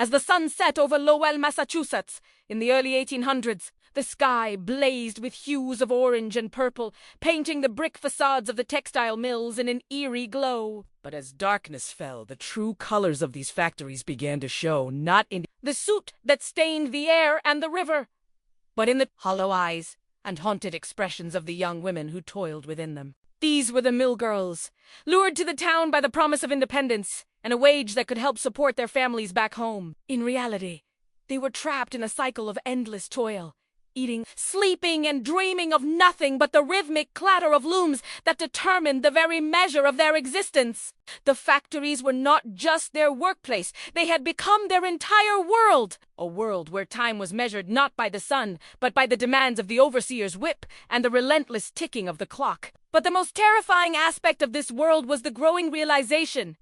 As the sun set over Lowell, Massachusetts, in the early 1800s, the sky blazed with hues of orange and purple, painting the brick facades of the textile mills in an eerie glow. But as darkness fell, the true colors of these factories began to show, not in the soot that stained the air and the river, but in the hollow eyes and haunted expressions of the young women who toiled within them. These were the mill girls, lured to the town by the promise of independence and a wage that could help support their families back home. In reality, they were trapped in a cycle of endless toil, eating, sleeping, and dreaming of nothing but the rhythmic clatter of looms that determined the very measure of their existence. The factories were not just their workplace, they had become their entire world. A world where time was measured not by the sun, but by the demands of the overseer's whip and the relentless ticking of the clock. But the most terrifying aspect of this world was the growing realization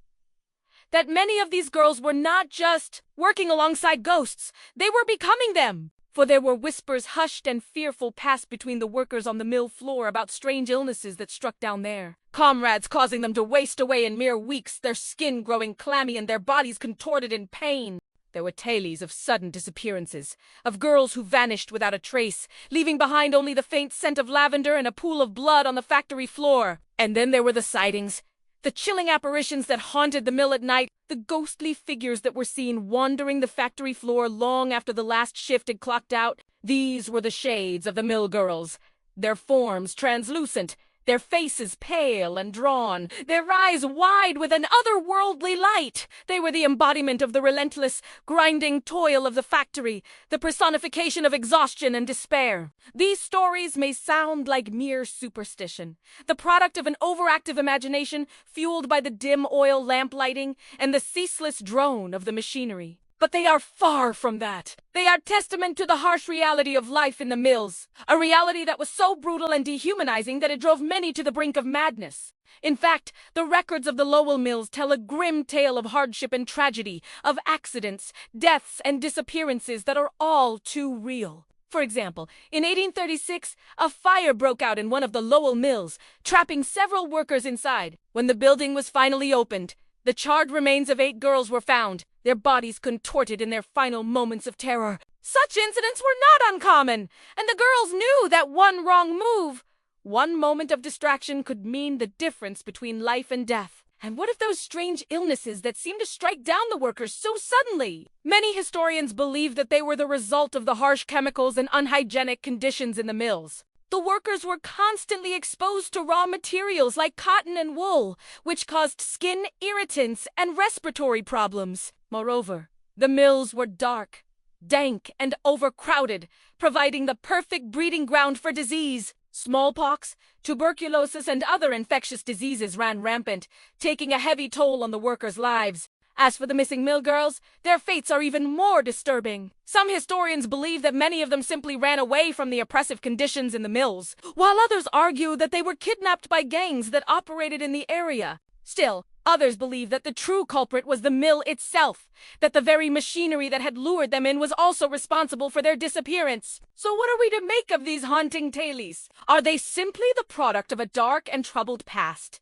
that many of these girls were not just working alongside ghosts, they were becoming them. For there were whispers hushed and fearful passed between the workers on the mill floor about strange illnesses that struck down there. Comrades causing them to waste away in mere weeks, their skin growing clammy and their bodies contorted in pain. There were tales of sudden disappearances, of girls who vanished without a trace, leaving behind only the faint scent of lavender and a pool of blood on the factory floor. And then there were the sightings, the chilling apparitions that haunted the mill at night, the ghostly figures that were seen wandering the factory floor long after the last shift had clocked out. These were the shades of the mill girls, their forms translucent, their faces pale and drawn, their eyes wide with an otherworldly light. They were the embodiment of the relentless, grinding toil of the factory, the personification of exhaustion and despair. These stories may sound like mere superstition, the product of an overactive imagination fueled by the dim oil lamp lighting and the ceaseless drone of the machinery. But they are far from that. They are testament to the harsh reality of life in the mills, a reality that was so brutal and dehumanizing that it drove many to the brink of madness. In fact, the records of the Lowell mills tell a grim tale of hardship and tragedy, of accidents, deaths, and disappearances that are all too real. For example, in 1836, a fire broke out in one of the Lowell mills, trapping several workers inside. When the building was finally opened, the charred remains of 8 girls were found, their bodies contorted in their final moments of terror. Such incidents were not uncommon, and the girls knew that one wrong move, one moment of distraction could mean the difference between life and death. And what of those strange illnesses that seemed to strike down the workers so suddenly? Many historians believe that they were the result of the harsh chemicals and unhygienic conditions in the mills. The workers were constantly exposed to raw materials like cotton and wool, which caused skin irritants and respiratory problems. Moreover, the mills were dark, dank, and overcrowded, providing the perfect breeding ground for disease. Smallpox, tuberculosis, and other infectious diseases ran rampant, taking a heavy toll on the workers' lives. As for the missing mill girls, their fates are even more disturbing. Some historians believe that many of them simply ran away from the oppressive conditions in the mills, while others argue that they were kidnapped by gangs that operated in the area. Still, others believe that the true culprit was the mill itself, that the very machinery that had lured them in was also responsible for their disappearance. So what are we to make of these haunting tales? Are they simply the product of a dark and troubled past?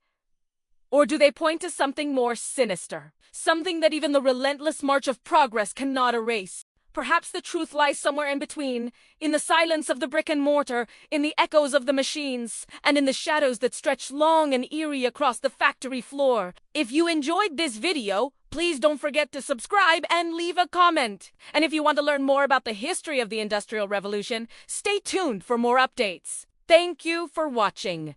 Or do they point to something more sinister? Something that even the relentless march of progress cannot erase? Perhaps the truth lies somewhere in between, in the silence of the brick and mortar, in the echoes of the machines, and in the shadows that stretch long and eerie across the factory floor. If you enjoyed this video, please don't forget to subscribe and leave a comment. And if you want to learn more about the history of the Industrial Revolution, stay tuned for more updates. Thank you for watching.